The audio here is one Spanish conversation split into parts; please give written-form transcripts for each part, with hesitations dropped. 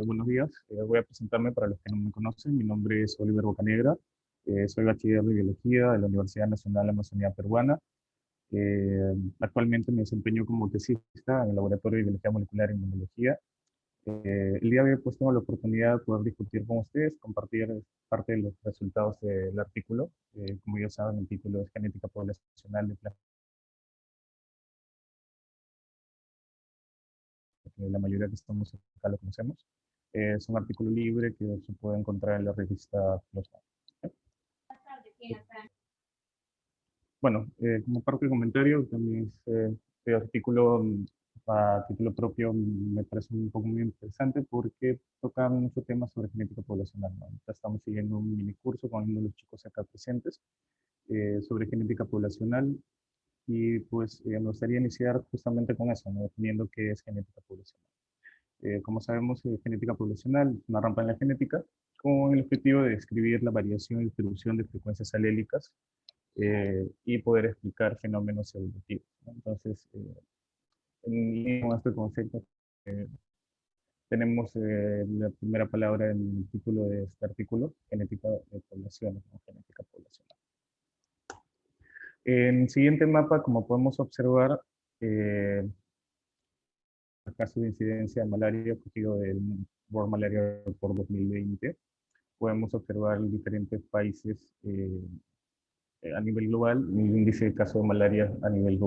Buenos días. Voy a presentarme para los que no me conocen. Mi nombre es Oliver Bocanegra. Soy bachiller de biología de la Universidad Nacional Amazonía Peruana. Actualmente me desempeño como tesista en el Laboratorio de Biología Molecular e Inmunología. El día de hoy pues tengo la oportunidad de poder discutir con ustedes, compartir parte de los resultados del artículo. Como ya saben, el título es Genética Poblacional de Plantas, que la mayoría que estamos acá lo conocemos. Es un artículo libre que se puede encontrar en la revista Los. Bueno, como parte del comentario, también este artículo a título propio me parece un poco muy interesante porque toca muchos temas sobre genética poblacional, ¿no? Ahorita estamos siguiendo un mini curso con uno de los chicos acá presentes sobre genética poblacional y pues me gustaría iniciar justamente con eso, ¿no? Definiendo qué es genética poblacional. Como sabemos, genética poblacional es una rampa en la genética con el objetivo de describir la variación y distribución de frecuencias alélicas y poder explicar fenómenos evolutivos, ¿no? Entonces, en línea con este concepto, eh, tenemos la primera palabra en el título de este artículo, genética de poblaciones, ¿no? Genética poblacional. En el siguiente mapa, como podemos observar, el caso de incidencia de malaria cogido del World Malaria por 2020, podemos observar en diferentes países a nivel global, el índice de caso de malaria a nivel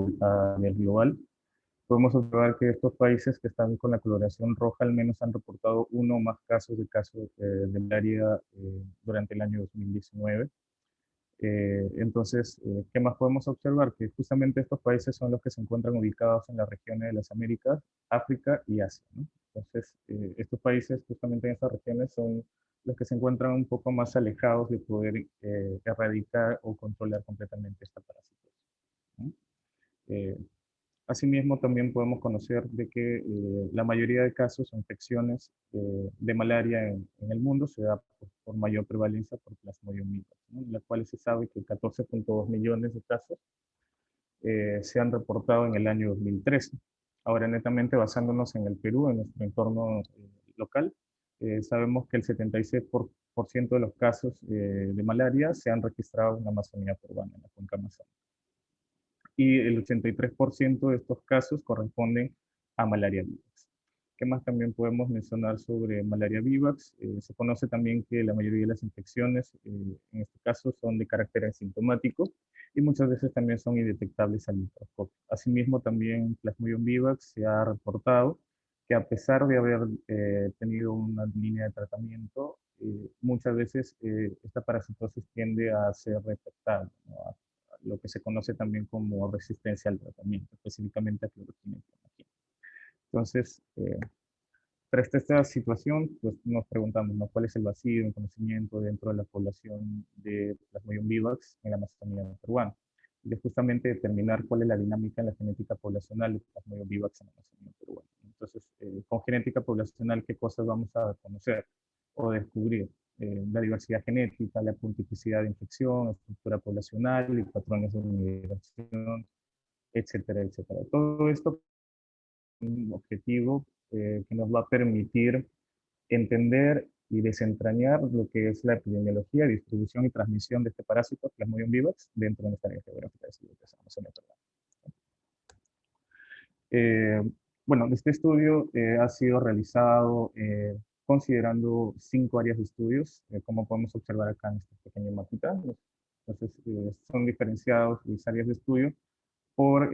global. Podemos observar que estos países que están con la coloración roja al menos han reportado uno o más casos de malaria durante el año 2019. Entonces, ¿qué más podemos observar? Que justamente estos países son los que se encuentran ubicados en las regiones de las Américas, África y Asia, ¿no? Entonces, estos países justamente en estas regiones son los que se encuentran un poco más alejados de poder erradicar o controlar completamente esta parásito, ¿no? Eh, Asimismo, también podemos conocer de que la mayoría de casos o infecciones de malaria en el mundo se da por mayor prevalencia por Plasmodium vivax, ¿no? En la cual se sabe que 14.2 millones de casos se han reportado en el año 2013. Ahora, netamente basándonos en el Perú, en nuestro entorno local, sabemos que el 76% de los casos de malaria se han registrado en la Amazonía peruana, en la cuenca amazónica, y el 83% de estos casos corresponden a malaria vivax. ¿Qué más también podemos mencionar sobre malaria vivax? Se conoce también que la mayoría de las infecciones, en este caso, son de carácter asintomático y muchas veces también son indetectables al microscopio. Asimismo, también Plasmodium vivax se ha reportado que a pesar de haber tenido una línea de tratamiento, muchas veces esta parasitosis tiende a ser detectable, ¿no? A lo que se conoce también como resistencia al tratamiento, específicamente a cloroquina y cloroquina. Entonces, frente a esta situación, pues nos preguntamos, ¿no? ¿Cuál es el vacío en conocimiento dentro de la población de Plasmodium vivax en la Amazonía peruana? Y es justamente determinar cuál es la dinámica en la genética poblacional de Plasmodium vivax en la Amazonía peruana. Entonces, con genética poblacional, ¿qué cosas vamos a conocer o descubrir? La diversidad genética, la puntiplicidad de infección, estructura poblacional y patrones de migración, etcétera, etcétera. Todo esto es un objetivo que nos va a permitir entender y desentrañar lo que es la epidemiología, distribución y transmisión de este parásito, Plasmodium vivax, dentro de nuestra área geográfica de Silvia Amazonía peruana. Eh, bueno, este estudio ha sido realizado considerando 5 áreas de estudios, como podemos observar acá en este pequeño mapita. Entonces, son diferenciados las áreas de estudio por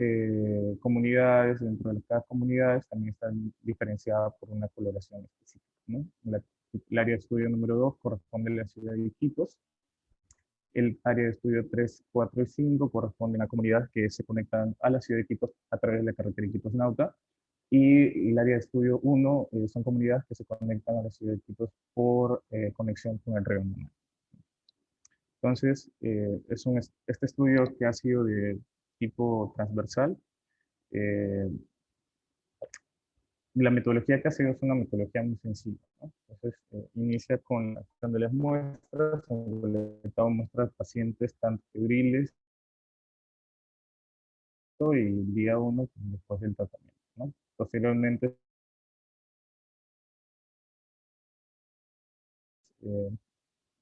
comunidades. Dentro de cada comunidad también están diferenciadas por una coloración específica, ¿no? El área de estudio número 2 corresponde a la ciudad de Iquitos. El área de estudio 3, 4 y 5 corresponden a comunidades que se conectan a la ciudad de Iquitos a través de la carretera Iquitos-Nauta. Y el área de estudio 1 son comunidades que se conectan a la ciudad de Iquitos por conexión con el río Muna. Entonces, este estudio que ha sido de tipo transversal, eh, la metodología que ha sido es una metodología muy sencilla, ¿no? Entonces, inicia con la cuestión de las muestras, han recolectado muestras de pacientes tanto febriles y día 1 después del tratamiento, ¿no? Posteriormente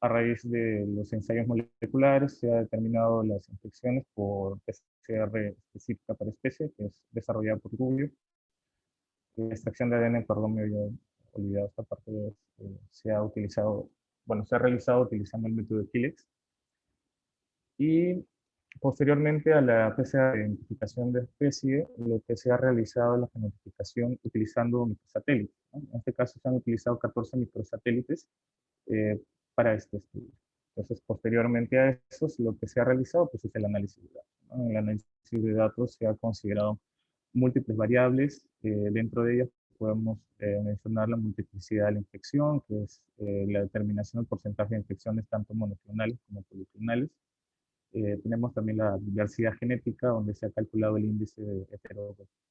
a raíz de los ensayos moleculares se ha determinado las infecciones por PCR específica para especie, que es desarrollada por Rubio. La extracción de ADN, perdón, me había olvidado esta parte, se ha utilizado, bueno, se ha realizado utilizando el método de Helix. Y posteriormente a la PCR de identificación de especie, lo que se ha realizado es la genotipicación utilizando microsatélites, ¿no? En este caso se han utilizado 14 microsatélites eh, para este estudio. Entonces, posteriormente a eso, lo que se ha realizado pues, es el análisis de datos, ¿no? En el análisis de datos se ha considerado múltiples variables. Dentro de ellas podemos mencionar la multiplicidad de la infección, que es la determinación del porcentaje de infecciones tanto monoclonales como policlonales. Tenemos también la diversidad genética, donde se ha calculado el índice de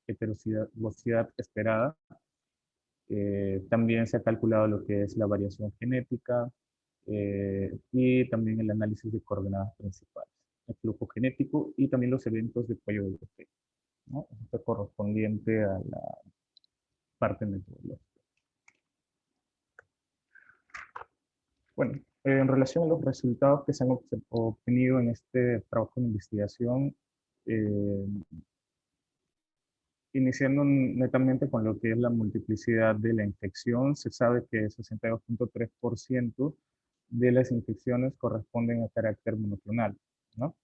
heterocigosidad esperada. También se ha calculado lo que es la variación genética y también el análisis de coordenadas principales, el flujo genético y también los eventos de cuello de botella, ¿no? Esto es correspondiente a la parte metodológica. Bueno, en relación a los resultados que se han obtenido en este trabajo de investigación, eh, iniciando netamente con lo que es la multiplicidad de la infección, se sabe que el 62.3% de las infecciones corresponden a carácter monoclonal, ¿no?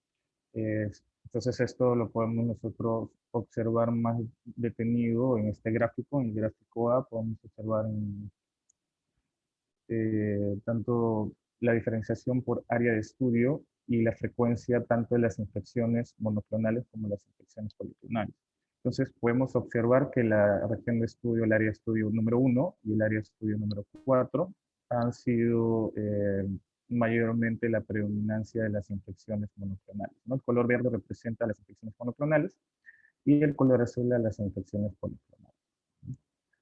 Entonces esto lo podemos nosotros observar más detenido en este gráfico. En el gráfico A podemos observar tanto la diferenciación por área de estudio y la frecuencia tanto de las infecciones monoclonales como las infecciones policlonales. Entonces podemos observar que la región de estudio, el área de estudio número 1 y el área de estudio número 4 han sido mayormente la predominancia de las infecciones monoclonales, ¿no? El color verde representa las infecciones monoclonales y el color azul a las infecciones policlonales.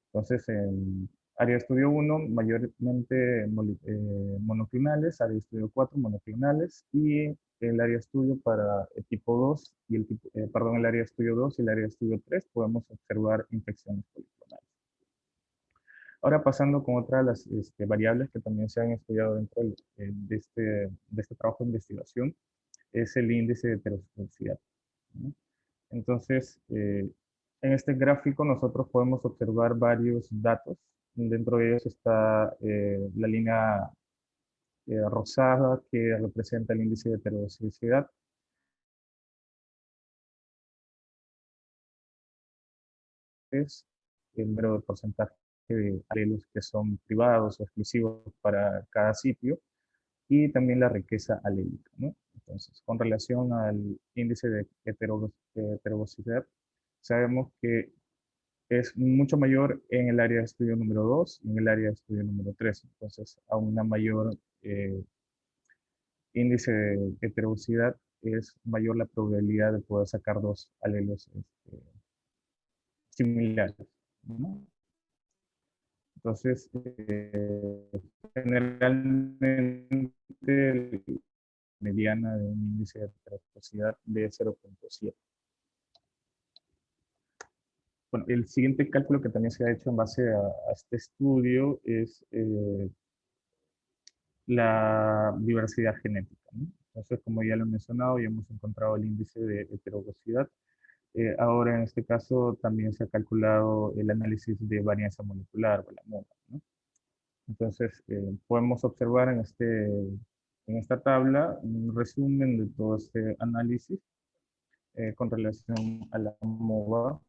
Entonces, en área de estudio 1, mayormente monoclonales, área de estudio 4, monoclonales, y el área de estudio para el tipo 2 y el tipo, perdón, el área de estudio 2 y el área de estudio 3, podemos observar infecciones policlonales. Ahora pasando con otra de las variables que también se han estudiado dentro de este trabajo de investigación, es el índice de heterosexualidad, ¿no? Entonces, en este gráfico nosotros podemos observar varios datos. Dentro de ellos está la línea rosada que representa el índice de heterozeicidad. Es el número de porcentaje de alelos que son privados o exclusivos para cada sitio y también la riqueza alélica, ¿no? Entonces, con relación al índice de heterogosidad, sabemos que es mucho mayor en el área de estudio número 2 y en el área de estudio número 3. Entonces, a una mayor índice de heterogeneidad es mayor la probabilidad de poder sacar dos alelos similares, ¿no? Entonces, generalmente mediana de un índice de heterogeneidad de 0.7. Bueno, el siguiente cálculo que también se ha hecho en base a este estudio es la diversidad genética, ¿no? Entonces, como ya lo he mencionado, ya hemos encontrado el índice de heterogeneidad. Ahora, en este caso, también se ha calculado el análisis de varianza molecular, o la MOVA, ¿no? Entonces, podemos observar en esta tabla un resumen de todo este análisis con relación a la MOVA.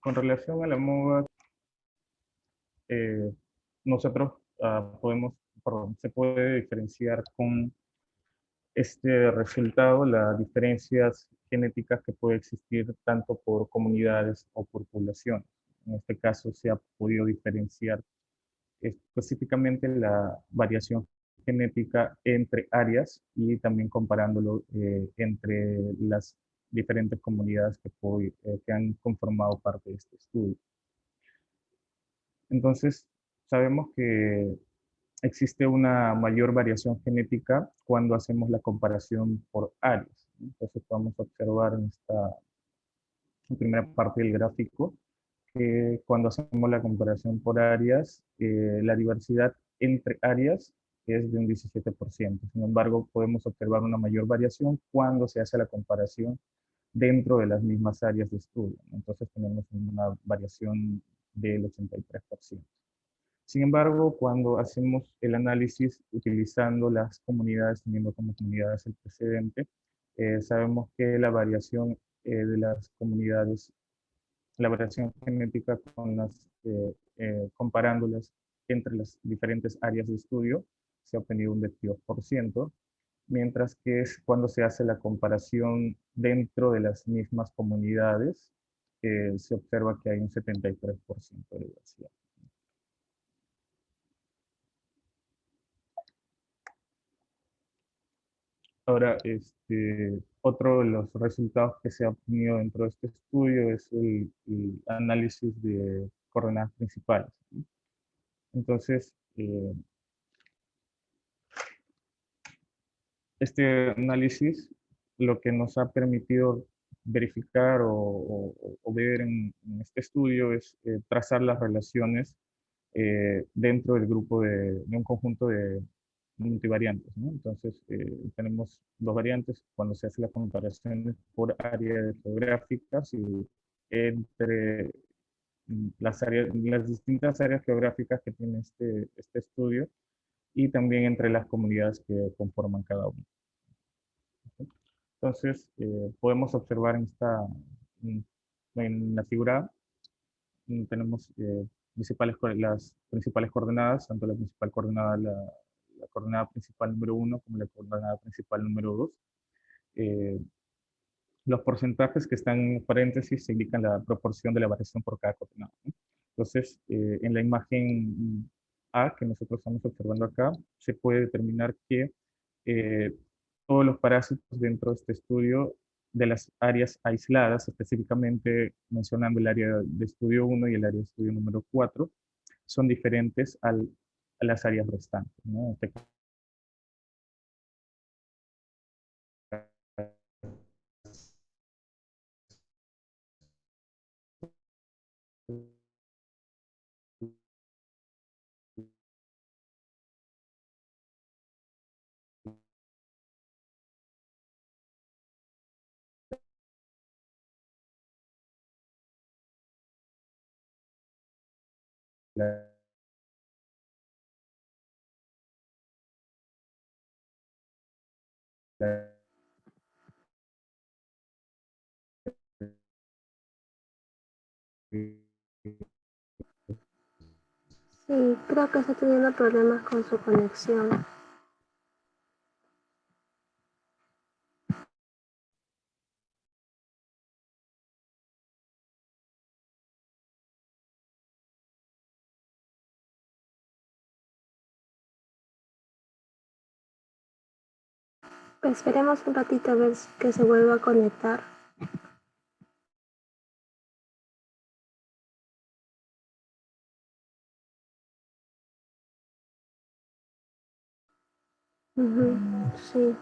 Con relación a la MOVA, eh, nosotros perdón, se puede diferenciar con este resultado las diferencias genéticas que puede existir tanto por comunidades o por poblaciones. En este caso se ha podido diferenciar específicamente la variación genética entre áreas y también comparándolo entre las diferentes comunidades que han conformado parte de este estudio. Entonces, sabemos que existe una mayor variación genética cuando hacemos la comparación por áreas, ¿no? Entonces podemos observar en esta primera parte del gráfico que cuando hacemos la comparación por áreas, la diversidad entre áreas es de un 17%. Sin embargo, podemos observar una mayor variación cuando se hace la comparación dentro de las mismas áreas de estudio. Entonces tenemos una variación del 83%. Sin embargo, cuando hacemos el análisis utilizando las comunidades, teniendo como comunidades el precedente, sabemos que la variación de las comunidades, la variación genética con comparándolas entre las diferentes áreas de estudio, se ha obtenido un 22%, mientras que es cuando se hace la comparación dentro de las mismas comunidades, se observa que hay un 73% de diversidad. Ahora, otro de los resultados que se ha obtenido dentro de este estudio es el análisis de coordenadas principales, ¿no? Entonces, este análisis lo que nos ha permitido verificar o ver en este estudio es trazar las relaciones dentro del grupo de un conjunto de multivariantes, ¿no? Entonces, tenemos dos variantes cuando se hace la comparación por áreas geográficas y entre las distintas áreas geográficas que tiene este estudio y también entre las comunidades que conforman cada uno. Entonces, podemos observar en la figura, tenemos las principales coordenadas, tanto la principal coordenada, la coordenada principal número 1 como la coordenada principal número 2. Los porcentajes que están en paréntesis indican la proporción de la variación por cada coordenada, ¿no? Entonces, en la imagen A que nosotros estamos observando acá, se puede determinar que eh, todos los parásitos dentro de este estudio de las áreas aisladas, específicamente mencionando el área de estudio 1 y el área de estudio número 4, son diferentes a las áreas restantes, ¿no? Sí, creo que está teniendo problemas con su conexión. Esperemos un ratito a ver que se vuelva a conectar. Sí.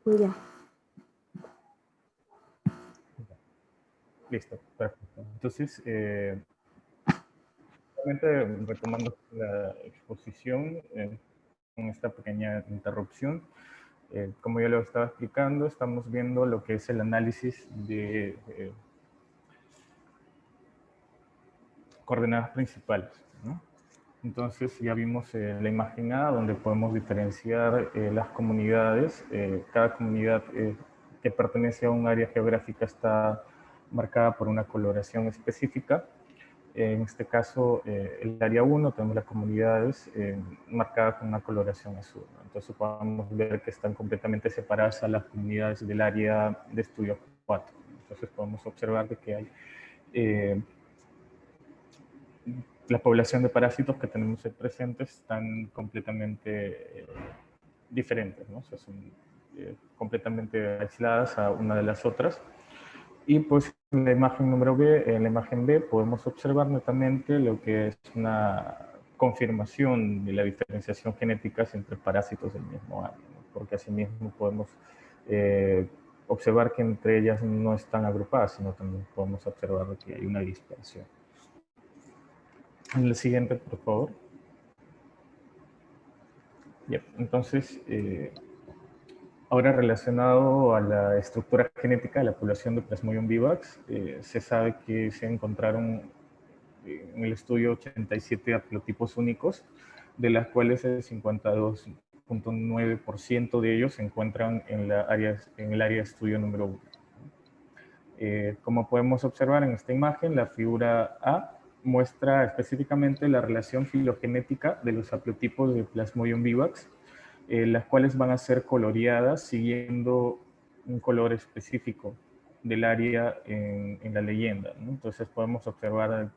Uy, ya. Listo, perfecto. Entonces, retomando la exposición, con esta pequeña interrupción, como ya lo estaba explicando, estamos viendo lo que es el análisis coordenadas principales, ¿no? Entonces ya vimos la imagen A, donde podemos diferenciar las comunidades. Cada comunidad que pertenece a un área geográfica está marcada por una coloración específica. En este caso, el área 1, tenemos las comunidades marcadas con una coloración azul, ¿no? Entonces podemos ver que están completamente separadas a las comunidades del área de estudio 4. Entonces podemos observar de que hay la población de parásitos que tenemos ahí presentes están completamente diferentes, ¿no? O sea, son completamente aisladas a una de las otras. Y pues en la imagen número B, en la imagen B, podemos observar netamente lo que es una confirmación de la diferenciación genética entre parásitos del mismo año, ¿no? Porque asimismo podemos observar que entre ellas no están agrupadas, sino también podemos observar que hay una dispersión. En el siguiente, por favor. Yep. Entonces, ahora relacionado a la estructura genética de la población de Plasmodium vivax, se sabe que se encontraron en el estudio 87 haplotipos únicos, de las cuales el 52.9% de ellos se encuentran en el área de estudio número 1. Como podemos observar en esta imagen, la figura A muestra específicamente la relación filogenética de los haplotipos de Plasmodium vivax, las cuales van a ser coloreadas siguiendo un color específico del área en la leyenda, ¿no? Entonces podemos observar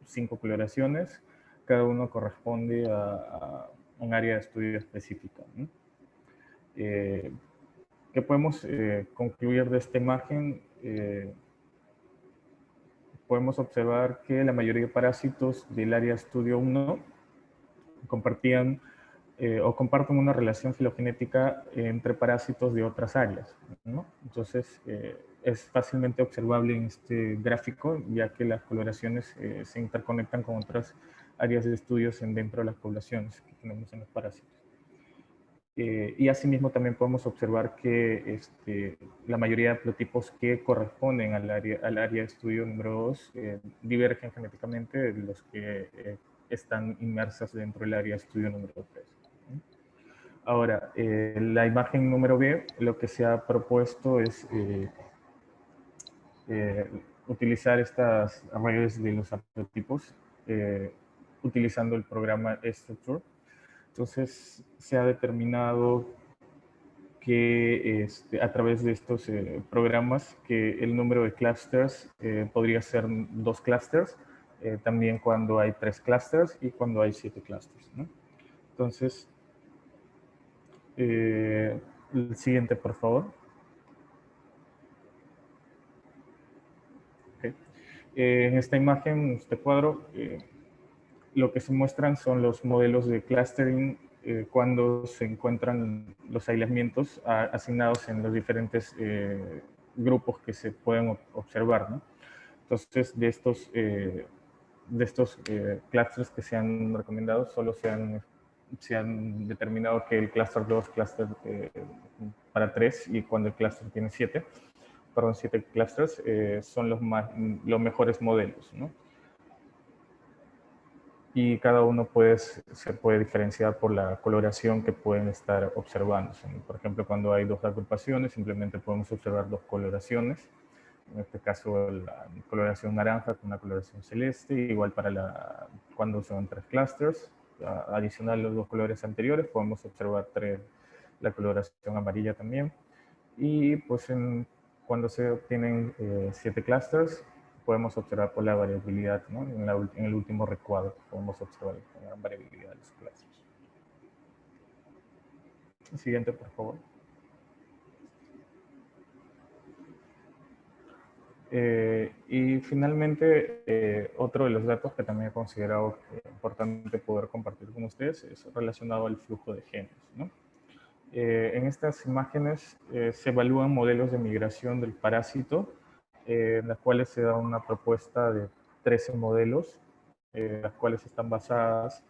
5 coloraciones, cada uno corresponde a un área de estudio específica, ¿no? ¿Qué podemos concluir de esta imagen? Podemos observar que la mayoría de parásitos del área estudio 1 compartían o comparten una relación filogenética entre parásitos de otras áreas, ¿no? Entonces, es fácilmente observable en este gráfico, ya que las coloraciones se interconectan con otras áreas de estudios dentro de las poblaciones que tenemos en los parásitos. Y asimismo también podemos observar que la mayoría de haplotipos que corresponden al área de estudio número 2 divergen genéticamente de los que están inmersas dentro del área de estudio número 3. Ahora, la imagen número B, lo que se ha propuesto es utilizar estas redes de los haplotipos utilizando el programa Structure. Entonces, se ha determinado que a través de estos programas que el número de clusters podría ser 2 clusters, también cuando hay 3 clusters y cuando hay 7 clusters, ¿no? Entonces, el siguiente, por favor. Okay. En esta imagen, este cuadro, lo que se muestran son los modelos de clustering cuando se encuentran los aislamientos asignados en los diferentes grupos que se pueden observar, ¿no? Entonces, de estos clusters que se han recomendado, solo se han determinado que el cluster 2, cluster para 3, y cuando el cluster tiene 7 clusters, son los mejores modelos, ¿no? Y cada uno se puede diferenciar por la coloración que pueden estar observándose. Por ejemplo, cuando hay 2 agrupaciones, simplemente podemos observar 2 coloraciones. En este caso, la coloración naranja con una coloración celeste, igual para cuando son 3 clusters. Adicional a los 2 colores anteriores, podemos observar la coloración amarilla también. Y pues cuando se obtienen 7 clusters, podemos observar por la variabilidad, ¿no? En el último recuadro podemos observar la gran variabilidad de los clusters. Siguiente, por favor. Y finalmente, otro de los datos que también he considerado importante poder compartir con ustedes es relacionado al flujo de genes, ¿no? En estas imágenes se evalúan modelos de migración del parásito, en las cuales se da una propuesta de 13 modelos, las cuales están basadas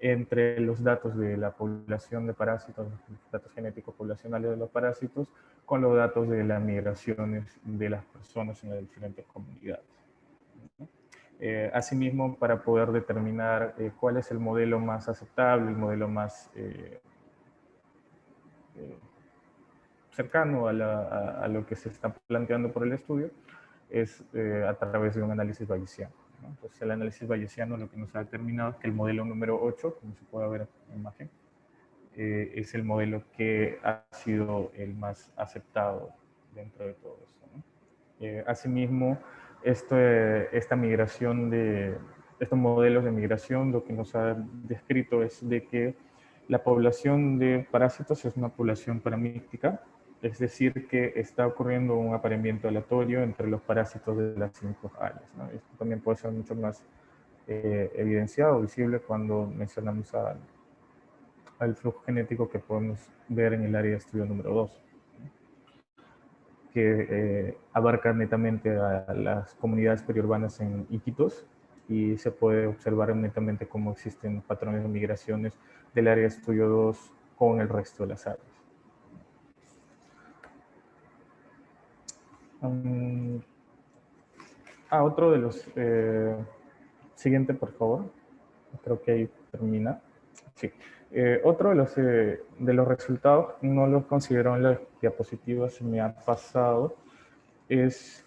entre los datos de la población de parásitos, los datos genéticos poblacionales de los parásitos, con los datos de las migraciones de las personas en las diferentes comunidades. Asimismo, para poder determinar cuál es el modelo más aceptable, el modelo más cercano a lo que se está planteando por el estudio, es a través de un análisis bayesiano, ¿no? Entonces, el análisis bayesiano lo que nos ha determinado es que el modelo número 8, como se puede ver en la imagen, es el modelo que ha sido el más aceptado dentro de todo esto, ¿no? Asimismo, esta migración de estos modelos de migración, lo que nos ha descrito es de que la población de parásitos es una población paramítica, es decir, que está ocurriendo un apareamiento aleatorio entre los parásitos de las 5 áreas, ¿no? Esto también puede ser mucho más evidenciado, visible cuando mencionamos al flujo genético que podemos ver en el área de estudio número 2, que abarca netamente a las comunidades periurbanas en Iquitos, y se puede observar netamente cómo existen patrones de migraciones del área de estudio 2 con el resto de las áreas. Otro de los... siguiente, por favor. Creo que ahí termina. Sí. Otro de los resultados, no los considero en las diapositivas, se me ha pasado, es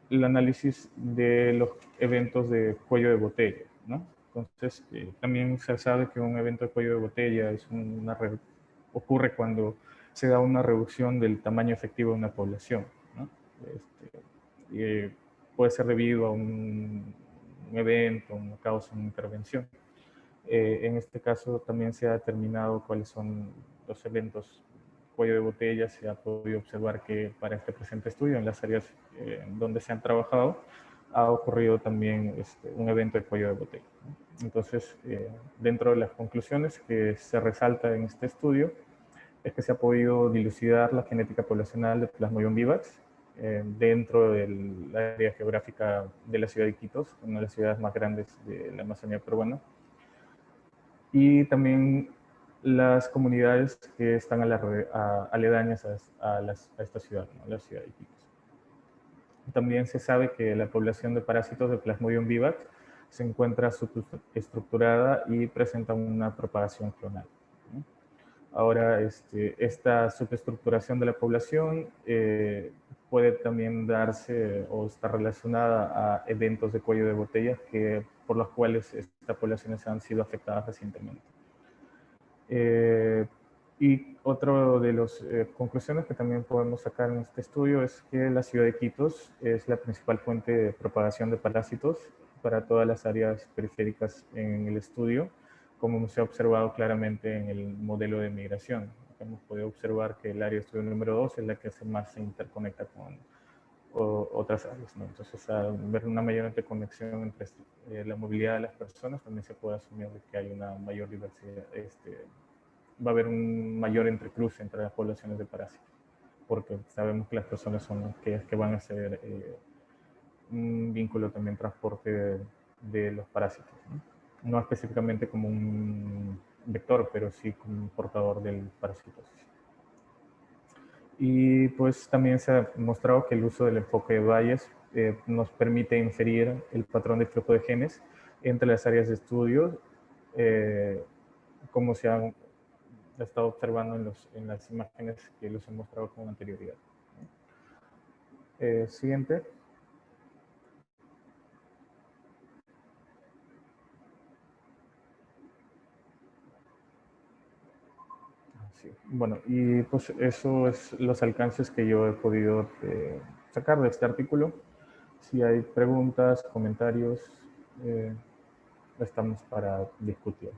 el análisis de los eventos de cuello de botella, ¿no? Entonces, también se sabe que un evento de cuello de botella ocurre cuando se da una reducción del tamaño efectivo de una población, ¿no? Puede ser debido a un evento, una causa, una intervención. En este caso también se ha determinado cuáles son los eventos cuello de botella. Se ha podido observar que para este presente estudio, en las áreas donde se han trabajado, ha ocurrido también un evento de cuello de botella, ¿no? Entonces, dentro de las conclusiones que se resalta en este estudio, es que se ha podido dilucidar la genética poblacional de Plasmodium vivax dentro del área geográfica de la ciudad de Iquitos, una de las ciudades más grandes de la Amazonía peruana, y también las comunidades que están aledañas a esta ciudad, ¿no? La ciudad de Iquitos. También se sabe que la población de parásitos de Plasmodium vivax se encuentra subestructurada y presenta una propagación clonal, ¿no? Ahora, esta subestructuración de la población puede también darse o está relacionada a eventos de cuello de botella por los cuales estas poblaciones han sido afectadas recientemente. Y otra de las conclusiones que también podemos sacar en este estudio es que la ciudad de Iquitos es la principal fuente de propagación de parásitos para todas las áreas periféricas en el estudio, como se ha observado claramente en el modelo de migración. Hemos podido observar que el área de estudio número 2 es la que más se interconecta con otras áreas, ¿no? Entonces, al ver una mayor interconexión entre la movilidad de las personas, también se puede asumir que hay una mayor diversidad, va a haber un mayor entrecruce entre las poblaciones de parásitos, porque sabemos que las personas son aquellas que van a ser un vínculo también transporte de los parásitos, ¿no? No específicamente como un vector, pero sí como un portador del parasitosis. Y pues también se ha mostrado que el uso del enfoque de Bayes nos permite inferir el patrón de flujo de genes entre las áreas de estudio, como se ha estado observando en las imágenes que les he mostrado con anterioridad. Siguiente. Sí. Bueno, y pues eso es los alcances que yo he podido sacar de este artículo. Si hay preguntas, comentarios, estamos para discutir.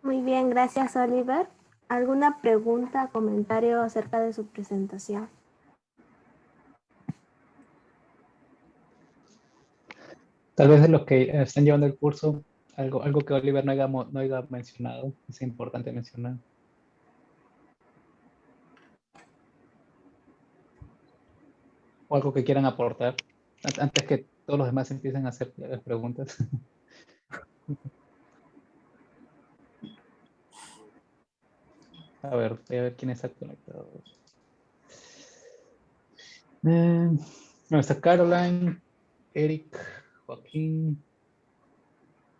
Muy bien, gracias, Oliver. ¿Alguna pregunta, comentario acerca de su presentación? Tal vez de los que están llevando el curso, algo que Oliver no haya mencionado, es importante mencionar. O algo que quieran aportar, antes que todos los demás empiecen a hacer las preguntas. A ver, voy a ver quién está conectado. Bueno, está Caroline, Eric, Joaquín.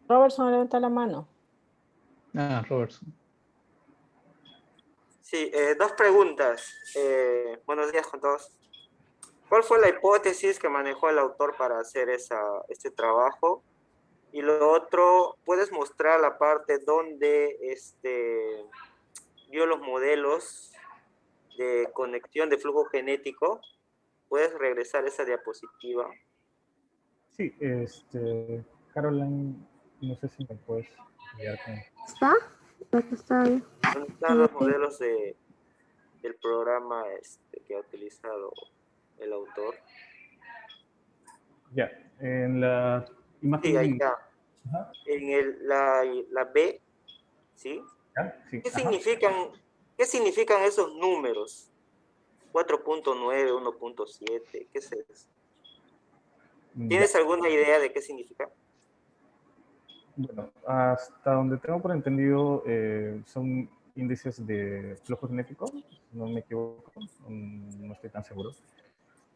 Robertson levanta la mano. Robertson. Sí, dos preguntas. Buenos días con todos. ¿Cuál fue la hipótesis que manejó el autor para hacer este trabajo? Y lo otro, ¿puedes mostrar la parte donde vio los modelos de conexión de flujo genético? ¿Puedes regresar esa diapositiva? Sí, Caroline, no sé si me puedes ayudar con... ¿Está? Aquí está bien. ¿Dónde están los modelos del programa que ha utilizado el autor? Ya, en la Sí, imagen... ahí está. Ajá, En la B, ¿sí? ya, sí, ¿Qué ajá. significan esos números? 4.9, 1.7, ¿qué es eso? Ya. ¿Tienes alguna idea de qué significa? Bueno, hasta donde tengo por entendido, son índices de flujo genético, si no me equivoco, no estoy tan seguro.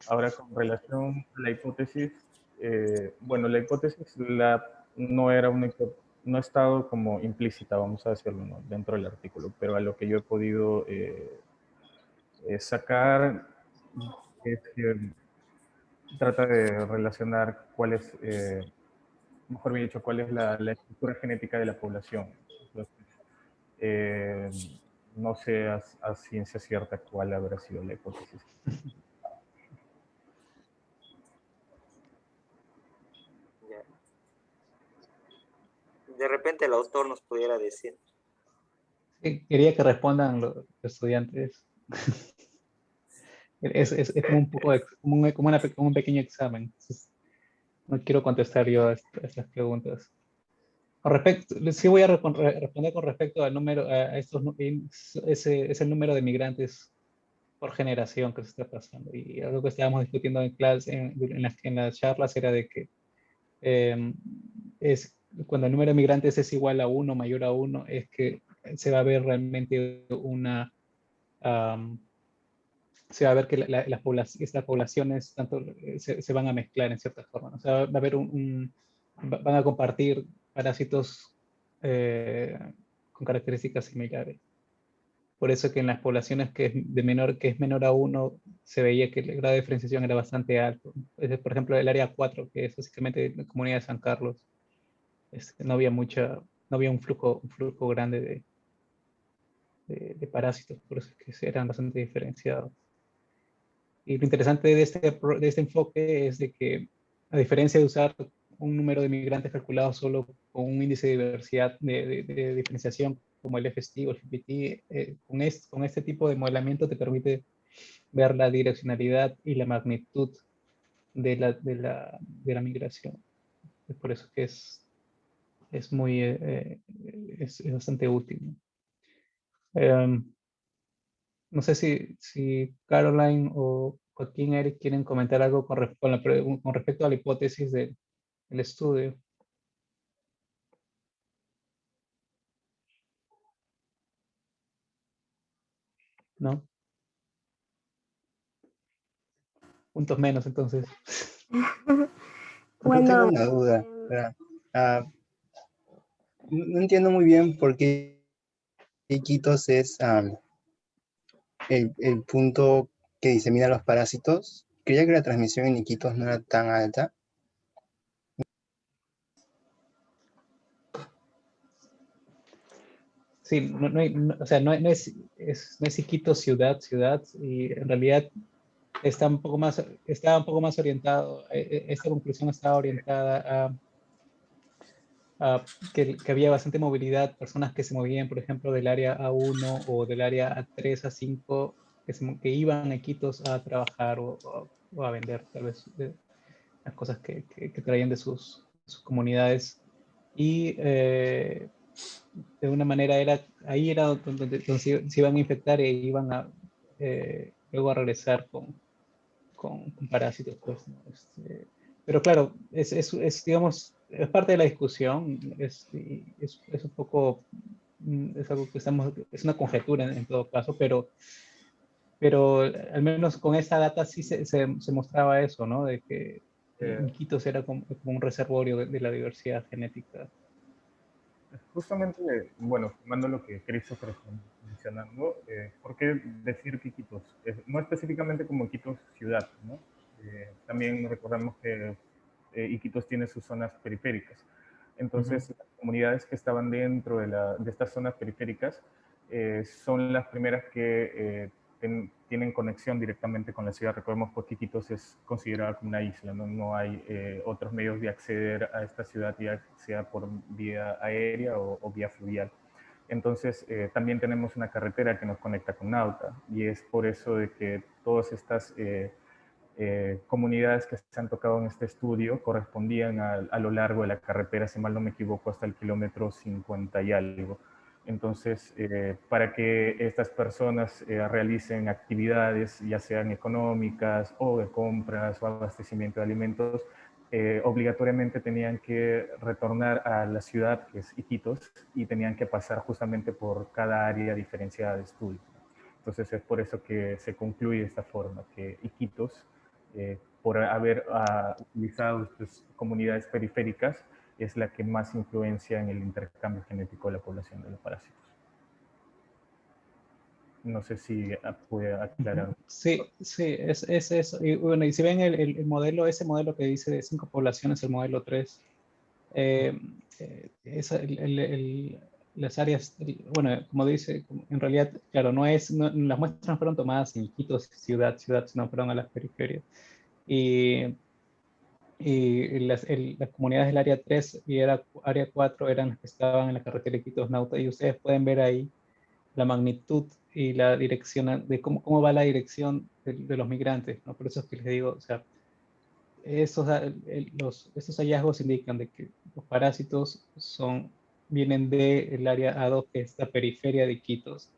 Ahora, con relación a la hipótesis, bueno, la hipótesis no era no ha estado como implícita, vamos a decirlo, ¿no?, dentro del artículo, pero a lo que yo he podido sacar es que trata de relacionar cuál es, mejor bien dicho, cuál es la estructura genética de la población. Entonces, eh, no sé a ciencia cierta cuál habrá sido la hipótesis. Ya. De repente el autor nos pudiera decir. Sí, quería que respondan los estudiantes. Es como un poco, como un pequeño examen. Entonces, no quiero contestar yo a estas preguntas. Sí voy a responder con respecto al número, a ese es el número de migrantes por generación que se está pasando. Y algo que estábamos discutiendo en clase, en las charlas, era de que es cuando el número de migrantes es igual a 1, mayor a 1, es que se va a ver realmente se va a ver que estas poblaciones tanto se van a mezclar en cierta forma, ¿no? O sea, va a haber van a compartir parásitos con características similares. Por eso que en las poblaciones que es menor a 1 se veía que el grado de diferenciación era bastante alto. Por ejemplo, el área 4, que es básicamente la comunidad de San Carlos, no había no había un flujo grande de parásitos, por eso es que eran bastante diferenciados. Y lo interesante de este enfoque es de que, a diferencia de usar un número de migrantes calculado solo con un índice de diversidad de diferenciación como el FST o el GPT, con este tipo de modelamiento te permite ver la direccionalidad y la magnitud de la migración. Es por eso que es bastante útil, ¿no? No sé si Caroline o Joaquín, Eric quieren comentar algo con respecto a la hipótesis del estudio. ¿No? Puntos menos, entonces. Yo tengo Bueno, una duda. ¿Verdad? No entiendo muy bien por qué Iquitos es el punto que disemina los parásitos. Creía que la transmisión en Iquitos no era tan alta. Sí, o sea, no es Iquitos ciudad, y en realidad está un poco más orientado, esta conclusión estaba orientada que había bastante movilidad, personas que se movían, por ejemplo, del área A1 o del área A3, A5, que iban a Iquitos a trabajar o a vender tal vez las cosas que traían de sus comunidades. Y de una manera ahí era donde se iban a infectar e iban luego a regresar con parásitos, pues, ¿no? Pero claro, digamos, es parte de la discusión, es un poco, es algo que es una conjetura en todo caso, pero pero al menos con esta data sí se mostraba eso, ¿no? De que Iquitos era como un reservorio de la diversidad genética. Justamente, bueno, tomando lo que Christopher está mencionando, ¿por qué decir que Iquitos? No específicamente como Iquitos ciudad, ¿no? También recordamos que Iquitos tiene sus zonas periféricas. Entonces, las comunidades que estaban dentro de estas zonas periféricas son las primeras que tienen conexión directamente con la ciudad. Recordemos que Iquitos es considerada como una isla, no, no hay otros medios de acceder a esta ciudad, ya sea por vía aérea o vía fluvial. Entonces, también tenemos una carretera que nos conecta con Nauta, y es por eso de que todas estas comunidades que se han tocado en este estudio correspondían a lo largo de la carretera, si mal no me equivoco, hasta el kilómetro 50 y algo. Entonces, para que estas personas realicen actividades, ya sean económicas o de compras o abastecimiento de alimentos, obligatoriamente tenían que retornar a la ciudad, que es Iquitos, y tenían que pasar justamente por cada área diferenciada de estudio. Entonces, es por eso que se concluye de esta forma, que Iquitos, por haber utilizado estas comunidades periféricas, es la que más influencia en el intercambio genético de la población de los parásitos. No sé si puede aclarar. Sí, sí, es eso. Y bueno, y si ven el modelo, ese modelo que dice de 5 poblaciones, el modelo 3, las áreas, bueno, como dice, en realidad, claro, las muestras no fueron tomadas en Iquitos, ciudad, sino fueron a las periferias. Y las comunidades del área 3 y área 4 eran las que estaban en la carretera Iquitos-Nauta, y ustedes pueden ver ahí la magnitud y la dirección de cómo va la dirección de los migrantes, ¿no? Por eso es que les digo, o sea, estos hallazgos indican de que los parásitos vienen del área A2, que es la periferia de Iquitos,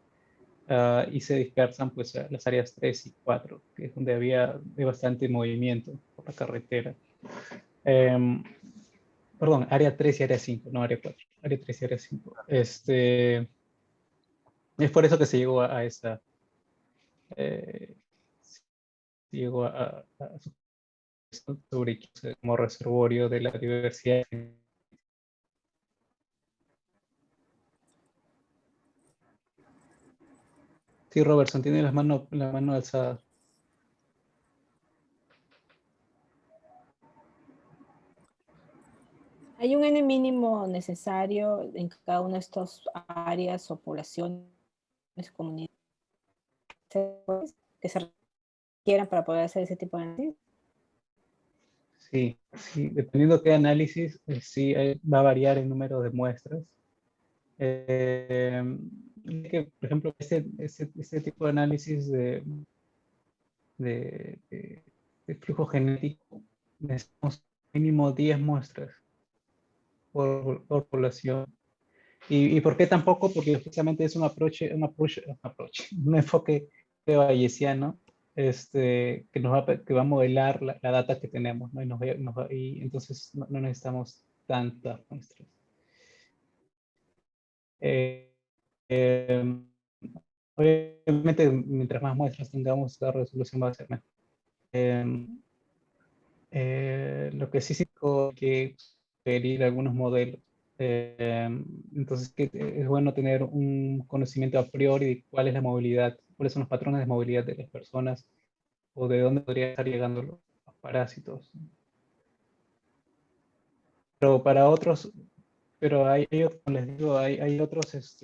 y se dispersan pues a las áreas 3 y 4, que es donde había bastante movimiento por la carretera. Perdón, área 3 y área 5, no área 4, área 3 y área 5. Es por eso que se llegó a esa, llegó a sobre Iquitos como reservorio de la diversidad. Sí, Robertson tiene la mano alzada. ¿Hay un N mínimo necesario en cada una de estas áreas o poblaciones, comunidades que se requieran para poder hacer ese tipo de análisis? Sí, sí, dependiendo de qué análisis, sí va a variar el número de muestras. Por ejemplo, este tipo de análisis de flujo genético, necesitamos mínimo 10 muestras por población. ¿Y por qué tampoco? Porque justamente es un enfoque bayesiano, que va a modelar la data que tenemos, ¿no? Y entonces no necesitamos tantas muestras. Obviamente, mientras más muestras tengamos, la resolución va a ser mejor. Lo que sí significa que sugerir algunos modelos. Entonces, es bueno tener un conocimiento a priori de cuál es la movilidad, cuáles son los patrones de movilidad de las personas, o de dónde podrían estar llegando los parásitos. Pero para otros, como les digo, hay otros,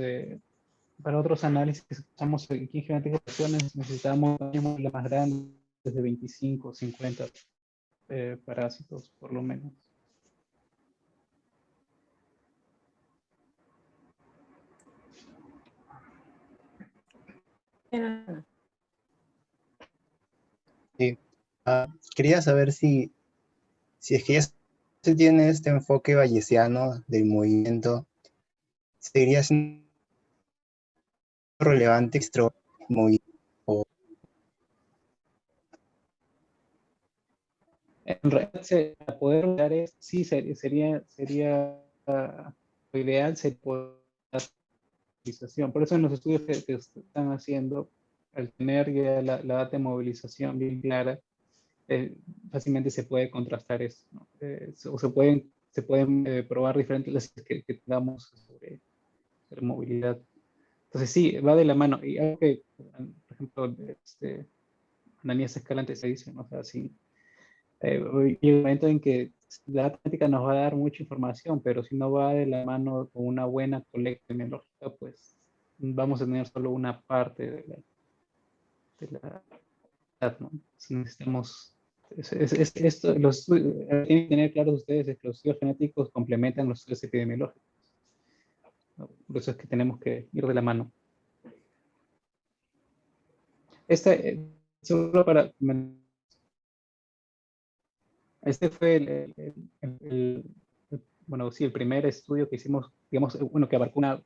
para otros análisis que usamos aquí en genética de poblaciones, necesitamos modelos más grandes, de 25, 50 parásitos, por lo menos. Sí. Quería saber si es que ya se tiene este enfoque bayesiano del movimiento, ¿seguiría siendo relevante nuestro movimiento? En realidad, para poder lograr eso, sí, sería lo ideal, se puede hacer. Por eso en los estudios que están haciendo, al tener ya la data de movilización bien clara, fácilmente se puede contrastar eso, ¿no? O se pueden probar diferentes las que tengamos sobre movilidad. Entonces sí, va de la mano. Y algo que, por ejemplo, Ananías Escalante se dice, ¿no? O sea, sí, llega un momento en que la matemática nos va a dar mucha información, pero si no va de la mano con una buena colecta epidemiológica, pues vamos a tener solo una parte de la edad, ¿no? Si necesitamos, esto, tienen que tener claros ustedes es que los estudios genéticos complementan los estudios epidemiológicos, ¿no? Por eso es que tenemos que ir de la mano. Solo para este fue bueno, sí, el primer estudio que hicimos, digamos, bueno, que abarcó una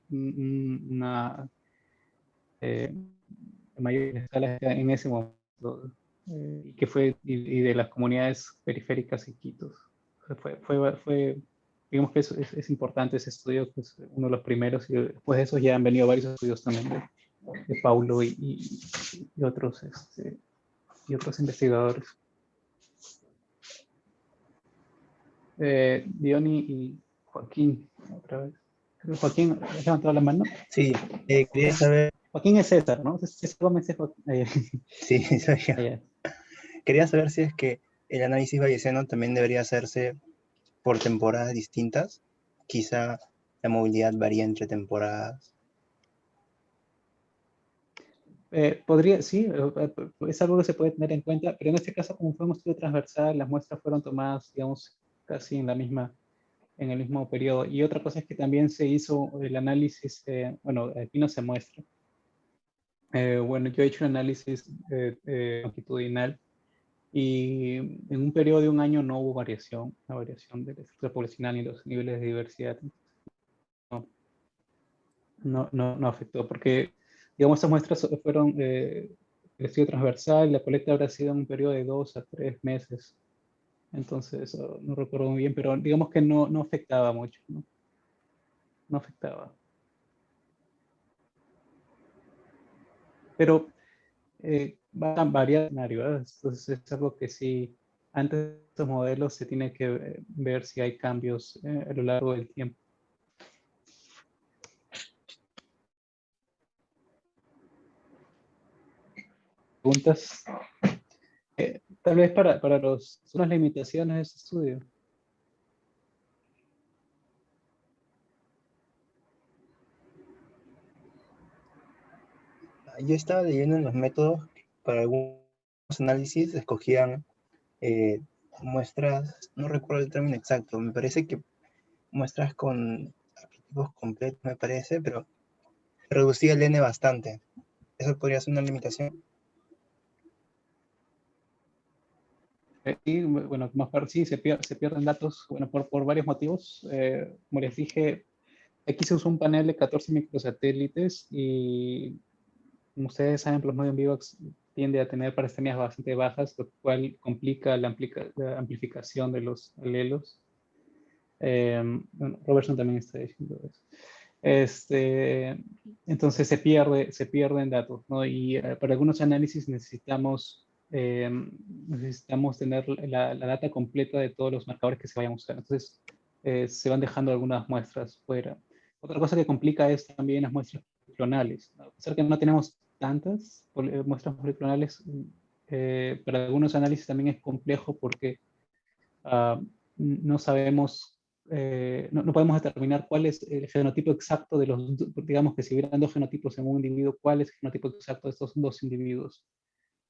mayor escala en ese momento, que fue y de las comunidades periféricas y Quitos. Digamos que es importante ese estudio, que es uno de los primeros, y después de eso ya han venido varios estudios también de Paulo y otros investigadores. Diony y Joaquín, otra vez. Joaquín, ¿has levantado la mano? Sí, quería saber, Joaquín es César, ¿no? César Gómez es Joaquín. sí, soy yo. Allá. Quería saber si es que el análisis bayesiano también debería hacerse por temporadas distintas. Quizá la movilidad varía entre temporadas. Podría, sí, es algo que se puede tener en cuenta, pero en este caso, como fue un estudio transversal, las muestras fueron tomadas, digamos, casi en el mismo periodo. Y otra cosa es que también se hizo el análisis, bueno, aquí no se muestra. Bueno, yo he hecho un análisis longitudinal y en un periodo de un año no hubo variación, la variación de la estructura poblacional ni los niveles de diversidad. No afectó, porque, digamos, estas muestras fueron el estudio transversal, la colecta habrá sido en un periodo de 2 a 3 meses. Entonces, no recuerdo muy bien, pero digamos que no afectaba mucho, ¿no? No afectaba. Pero va a variar el escenario, ¿verdad? Entonces es algo que sí, antes de estos modelos se tiene que ver si hay cambios a lo largo del tiempo. ¿Preguntas? Tal vez para unas limitaciones de este estudio. Yo estaba leyendo en los métodos, para algunos análisis escogían muestras, no recuerdo el término exacto, me parece que muestras con arquetipos completos, me parece, pero reducía el N bastante. ¿Eso podría ser una limitación? Y bueno, más para sí, se pierden datos, bueno, por varios motivos. Como les dije, aquí se usó un panel de 14 microsatélites y, como ustedes saben, Plasmodium vivax tiende a tener parastemias bastante bajas, lo cual complica la amplificación de los alelos. Bueno, Robertson también está diciendo eso. Entonces se pierden datos, ¿no? Y para algunos análisis necesitamos tener la data completa de todos los marcadores que se vayan a usar. Entonces se van dejando algunas muestras fuera. Otra cosa que complica es también las muestras policlonales. A pesar que no tenemos tantas muestras policlonales, para algunos análisis también es complejo porque no sabemos, no podemos determinar cuál es el genotipo exacto de los, digamos que si hubieran 2 genotipos en un individuo, cuál es el genotipo exacto de estos 2 individuos.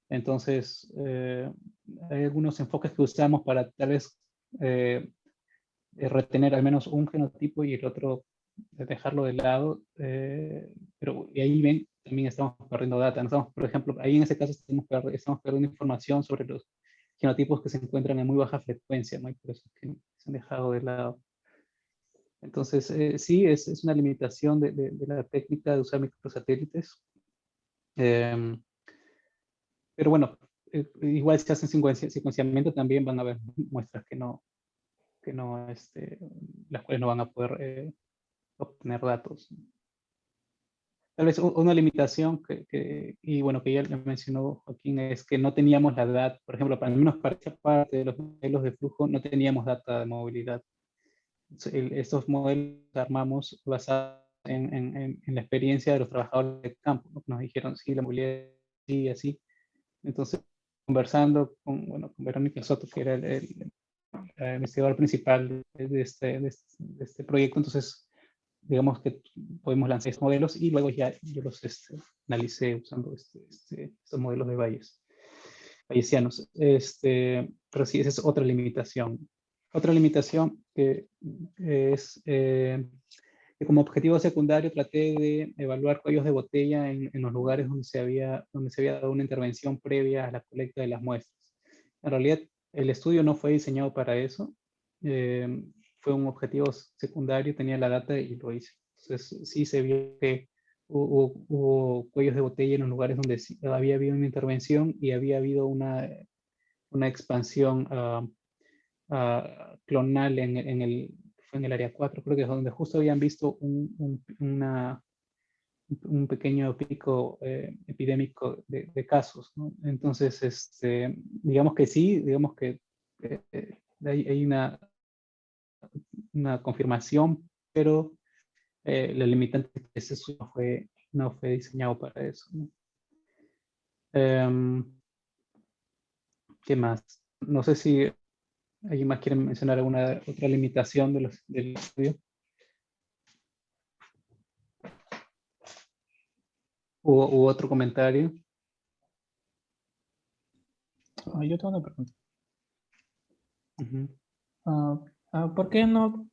Entonces, hay algunos enfoques que usamos para tal vez retener al menos un genotipo y el otro dejarlo de lado, pero y ahí ven, también estamos perdiendo data. Estamos, por ejemplo, ahí en ese caso estamos perdiendo información sobre los genotipos que se encuentran en muy baja frecuencia, ¿no? Y por eso es que se han dejado de lado. Entonces, sí, es una limitación de la técnica de usar microsatélites. Pero bueno, igual si hacen secuenciamiento también van a haber muestras las cuales no van a poder obtener datos. Tal vez una limitación y bueno, que ya le mencionó Joaquín, es que no teníamos la data, por ejemplo, al menos para esa parte de los modelos de flujo, no teníamos data de movilidad. Estos modelos los armamos basados en la experiencia de los trabajadores de campo, ¿no? Nos dijeron, sí, la movilidad sí, así. Entonces, conversando con Verónica Soto, que era el investigador principal de este proyecto, entonces, digamos que podemos lanzar estos modelos y luego ya yo los analicé usando estos modelos de bayesianos. Pero sí, esa es otra limitación. Otra limitación que es que como objetivo secundario traté de evaluar cuellos de botella en los lugares donde se había dado una intervención previa a la colecta de las muestras. En realidad, el estudio no fue diseñado para eso. Fue un objetivo secundario, tenía la data y lo hice. Entonces, sí se vio que hubo cuellos de botella en los lugares donde sí había habido una intervención y había habido una expansión clonal fue en el área 4, creo que es donde justo habían visto un pequeño pico epidémico de casos, ¿no? Entonces, digamos que sí, digamos que hay una confirmación, pero la limitante es que ese estudio no fue diseñado para eso, ¿no? ¿Qué más? No sé si alguien más quiere mencionar alguna otra limitación del estudio. ¿U otro comentario? Yo tengo una pregunta. Uh-huh. ¿Por qué no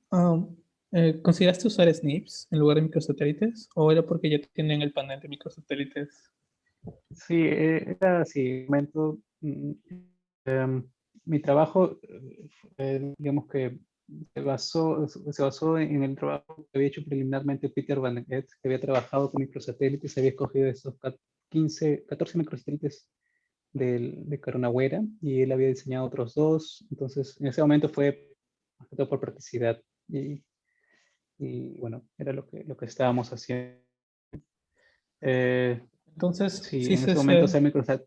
consideraste usar SNPs en lugar de microsatélites? ¿O era porque ya tienen el panel de microsatélites? Sí, era así. Mi trabajo, digamos que se basó en el trabajo que había hecho preliminarmente Peter Van Eck, que había trabajado con microsatélites, había escogido esos 14 microsatélites de Caronagüera y él había diseñado otros dos. Entonces, en ese momento fue más que todo por practicidad y bueno, era lo que estábamos haciendo. Entonces, Sí, en ese momento hacer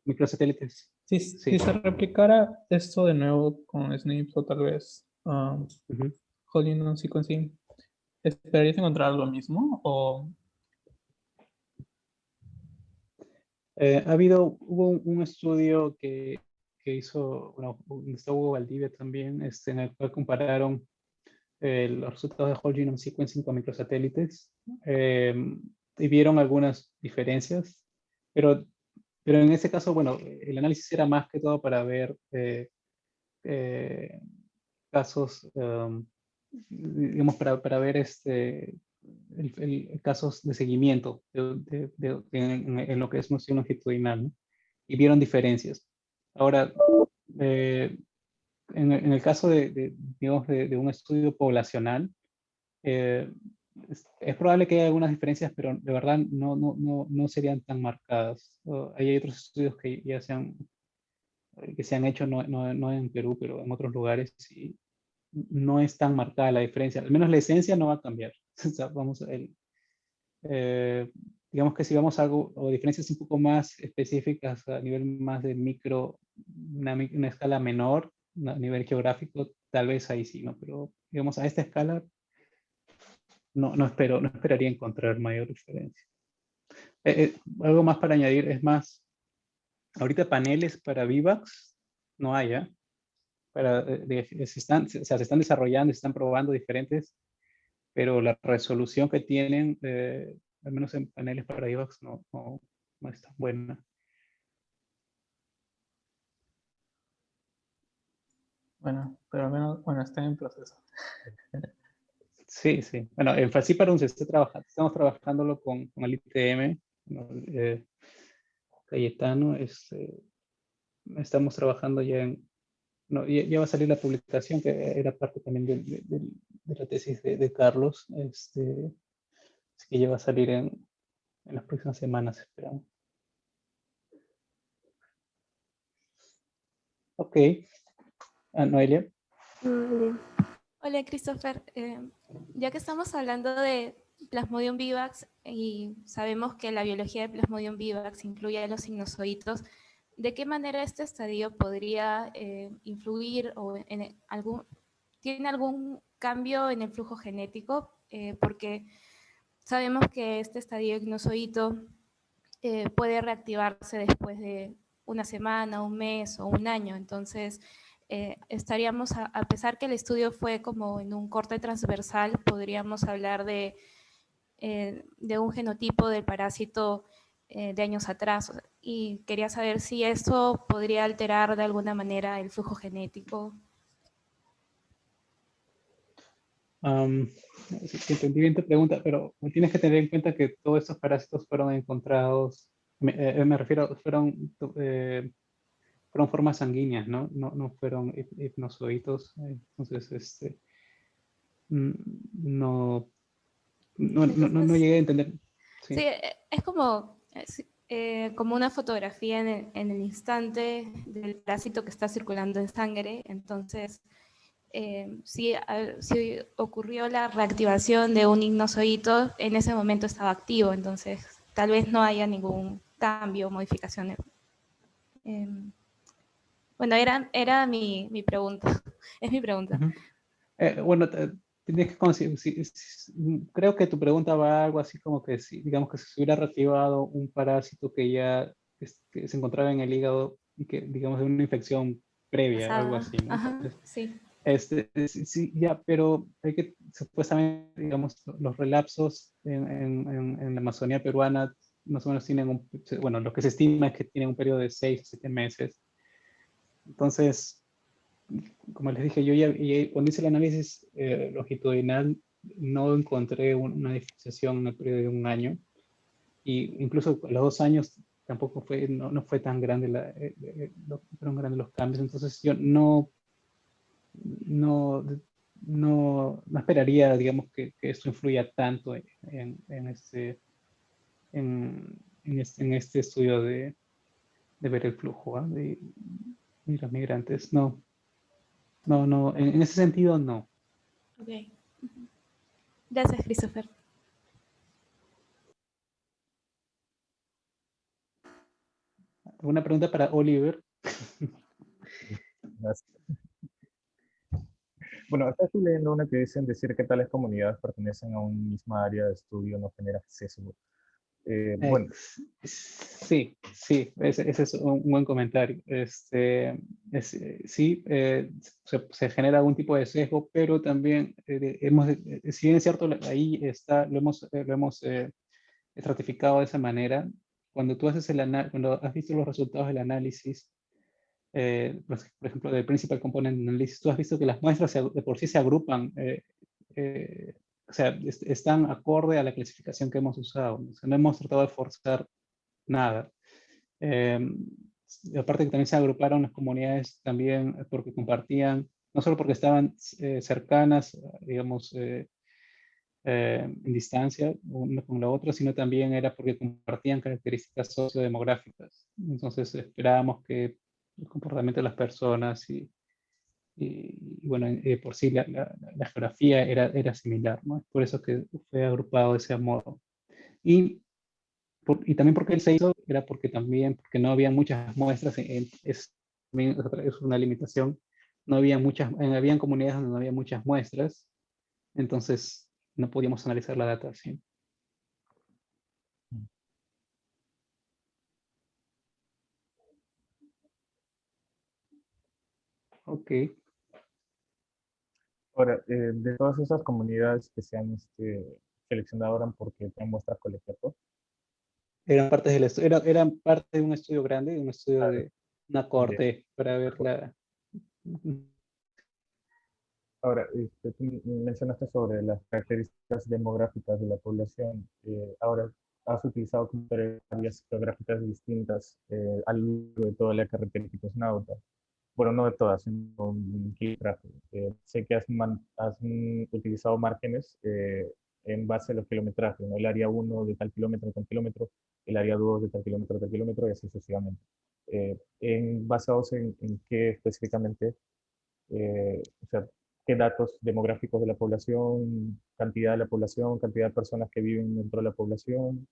microsatélites. si Sí. se replicara esto de nuevo con SNPs o tal vez Uh-huh. Whole Genome Sequencing, ¿esperarías encontrar lo mismo? ¿O Hubo un estudio que hizo, bueno, está Hugo Valdivia también, en el cual compararon los resultados de Whole Genome Sequencing con microsatélites y vieron algunas diferencias, pero en ese caso, bueno, el análisis era más que todo para ver casos, digamos, para ver casos de seguimiento en lo que es noción longitudinal, ¿no? Y vieron diferencias. Ahora, en el caso digamos, de un estudio poblacional, es probable que haya algunas diferencias, pero de verdad no serían tan marcadas. Hay otros estudios que ya que se han hecho, no en Perú, pero en otros lugares, y no es tan marcada la diferencia. Al menos la esencia no va a cambiar. O sea, digamos que si vamos a algo, o diferencias un poco más específicas a nivel más de una escala menor, a nivel geográfico, tal vez ahí sí, ¿no? Pero digamos a esta escala no esperaría encontrar mayor diferencia. Algo más para añadir, es más, ahorita paneles para Vivax no hay, ¿eh? Se están desarrollando, se están probando diferentes, pero la resolución que tienen, al menos en paneles para IVAX, no es tan buena. bueno, pero al menos, bueno, está en proceso? Sí. Bueno, en Falciparum estamos trabajándolo con el ITM, ¿no? Cayetano, estamos trabajando ya va a salir la publicación, que era parte también de la tesis de Carlos, así que ya va a salir en las próximas semanas, esperamos. Ok. Noelia. Vale. Hola, Christopher. Ya que estamos hablando de Plasmodium vivax y sabemos que la biología de Plasmodium vivax incluye a los cignozoitos. ¿De qué manera este estadio podría influir o tiene algún cambio en el flujo genético? Porque sabemos que este estadio ignozoito puede reactivarse después de una semana, un mes o un año. Entonces, estaríamos, a pesar que el estudio fue como en un corte transversal, podríamos hablar de un genotipo del parásito de años atrás. Y quería saber si eso podría alterar de alguna manera el flujo genético. Sí, entendí bien tu pregunta, pero tienes que tener en cuenta que todos estos parásitos fueron encontrados, me refiero, fueron formas sanguíneas, ¿no? No fueron hipnozoitos. Entonces, mm, no, no llegué a entender. Sí. Sí, es como, como una fotografía en el instante del parásito que está circulando en sangre. Entonces, si ocurrió la reactivación de un ignozoito, en ese momento estaba activo. Entonces, tal vez no haya ningún cambio o modificación. Bueno, era mi pregunta. Es mi pregunta. Bueno, tienes que creo que tu pregunta va a algo así como que si, digamos que si se hubiera reactivado un parásito que ya que se encontraba en el hígado y que, digamos, de una infección previa, algo así, ¿no? Ajá, Entonces, sí. sí, sí, ya, pero hay que, supuestamente, digamos, los relapsos en la Amazonía peruana más o menos tienen bueno, lo que se estima es que tienen un periodo de 6 a 7 meses. Entonces, como les dije, yo cuando hice el análisis longitudinal no encontré una diferenciación en el periodo de un año, y incluso a los 2 años tampoco fue, no fue tan grande, fueron grandes los cambios. Entonces yo no, no esperaría, digamos, que esto influya tanto en este estudio de ver el flujo de los migrantes. No, en ese sentido no. Ok. Gracias, Christopher. Una pregunta para Oliver. Bueno, acá estoy leyendo una que dicen decir que tales comunidades pertenecen a un misma área de estudio no genera sesgo. Bueno, Sí, ese es un buen comentario. Sí, se genera algún tipo de sesgo, pero también si bien es cierto, ahí está, lo hemos estratificado de esa manera. Cuando tú haces cuando has visto los resultados del análisis, por ejemplo, del Principal Component Analysis, tú has visto que las muestras de por sí se agrupan, o sea, están acorde a la clasificación que hemos usado. O sea, no hemos tratado de forzar nada. Eh, Aparte que también se agruparon las comunidades también porque compartían, no solo porque estaban cercanas, digamos, en distancia una con la otra, sino también era porque compartían características sociodemográficas. Entonces esperábamos que el comportamiento de las personas bueno, por sí la geografía era similar, ¿no? Por eso que fue agrupado de ese modo. Y también porque él se hizo, era porque no había muchas muestras, es una limitación, no había habían comunidades donde no había muchas muestras, entonces no podíamos analizar la data así. Ok. ahora, de todas esas comunidades que se han seleccionado ahora porque tienen muestras colegiadas, Eran parte de un estudio grande, de un estudio claro, de una ya. corte para ver la... Ahora, tú mencionaste sobre las características demográficas de la población. Ahora, has utilizado como áreas geográficas distintas a lo largo de toda la carretera nauta. Bueno, no de todas, sino un kilometraje. Sé que has utilizado márgenes en base a los kilometrajes, ¿no? El área 1 de tal kilómetro, el área 2 de tal kilómetro, y así sucesivamente. ¿Basados en qué específicamente? O sea, qué datos demográficos de la población, cantidad de la población, cantidad de personas que viven dentro de la población,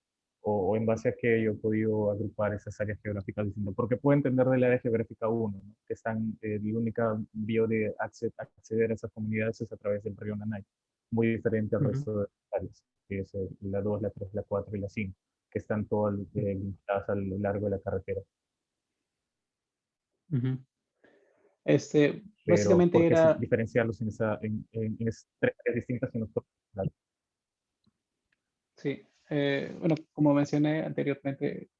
o en base a qué yo he podido agrupar esas áreas geográficas distintas. Porque puedo entender del área geográfica 1, ¿no? Que están, la única vía de acceder a esas comunidades es a través del río Nanay, muy diferente al resto de áreas, que es la 2, la 3, la 4 y la 5, que están todas limitadas a lo largo de la carretera. Pero, ¿por Básicamente qué era, diferenciarlos en esas tres áreas distintas en los sí, bueno, como mencioné anteriormente,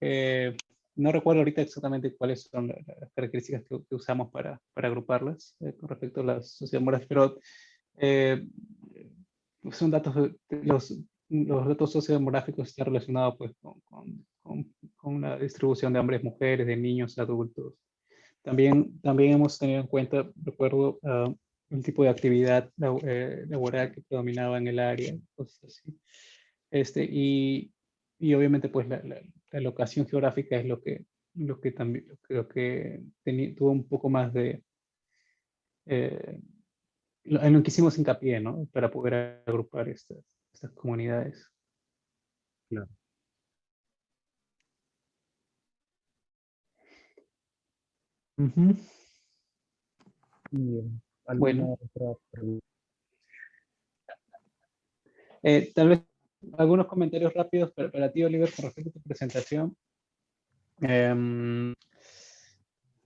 no recuerdo ahorita exactamente cuáles son las características que usamos para agruparlas con respecto a las sociodemográficas, pero eh, son datos, los datos sociodemográficos están relacionados pues, con la distribución de hombres, mujeres, de niños, adultos. También hemos tenido en cuenta, recuerdo, el tipo de actividad laboral que predominaba en el área, cosas así. Y obviamente pues la locación geográfica es lo que también tuvo un poco más de eh, en lo que hicimos hincapié, ¿no? Para poder agrupar estas comunidades. Claro. Ujú. Bien. ¿Alguna Bueno, otra pregunta? tal vez algunos comentarios rápidos para ti, Oliver, con respecto a tu presentación.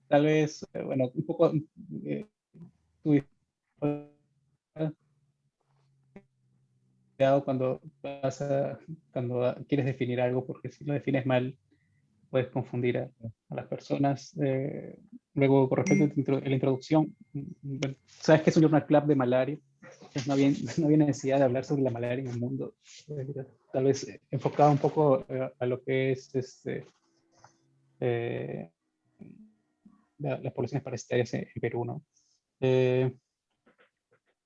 Tal vez, bueno, un poco tu cuidado cuando quieres definir algo, porque si lo defines mal, puedes confundir a las personas. Luego, con respecto a la introducción, bueno, sabes que es un journal club de malaria, entonces no había necesidad de hablar sobre la malaria en el mundo. Tal vez enfocado un poco a lo que es eh, las poblaciones parasitarias en Perú, ¿no?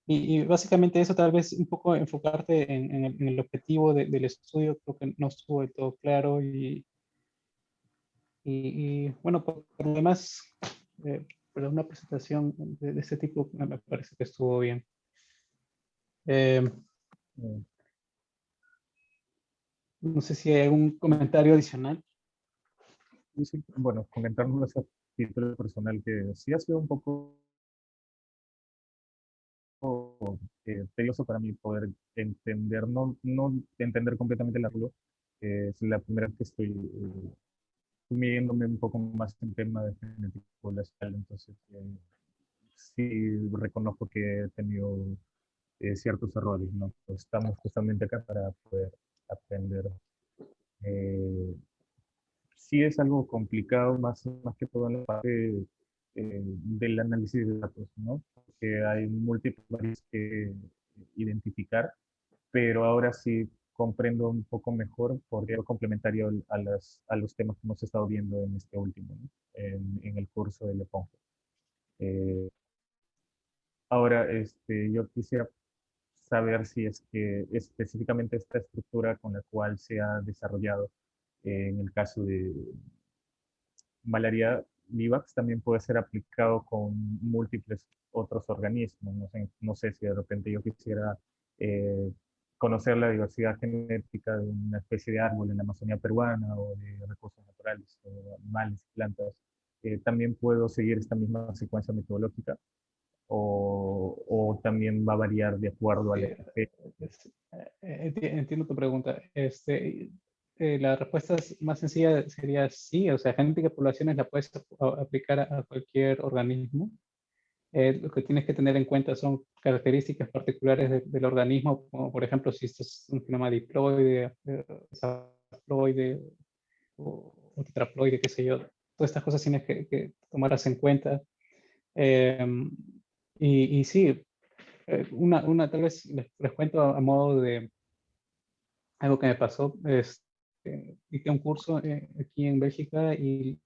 Y básicamente eso, tal vez un poco enfocarte en el objetivo del estudio, creo que no estuvo del todo claro y bueno, por lo demás, para una presentación de este tipo me parece que estuvo bien. Eh, Mm. no sé si hay algún comentario adicional. Sí, bueno, comentarnos a título personal que sí ha sido un poco tedioso para mí poder entender, no entender completamente el artículo. Es la primera vez que estoy sumiéndome un poco más en tema de genética poblacional, entonces sí reconozco que he tenido ciertos errores, ¿no? Pues estamos justamente acá para poder aprender. Sí es algo complicado, más que todo en la parte del análisis de datos, ¿no? Porque hay múltiples variables que identificar, pero ahora sí comprendo un poco mejor porque es complementario a los temas que hemos estado viendo en este último, ¿no? En el curso de Leponge. Eh, ahora, yo quisiera saber si es que específicamente esta estructura con la cual se ha desarrollado en el caso de malaria vivax también puede ser aplicado con múltiples otros organismos. No sé si de repente yo quisiera conocer la diversidad genética de una especie de árbol en la Amazonía peruana o de recursos naturales, o animales, plantas. También puedo seguir esta misma secuencia metodológica o también va a variar de acuerdo a la especie. Entiendo tu pregunta. La respuesta más sencilla sería sí, o sea, genética de poblaciones la puedes aplicar a cualquier organismo. Lo que tienes que tener en cuenta son características particulares del organismo, como por ejemplo si esto es un genoma diploide, haploide o tetraploide, qué sé yo. Todas estas cosas tienes que tomarlas en cuenta. Y sí, tal vez les cuento a modo de algo que me pasó. Hice un curso aquí en Bélgica y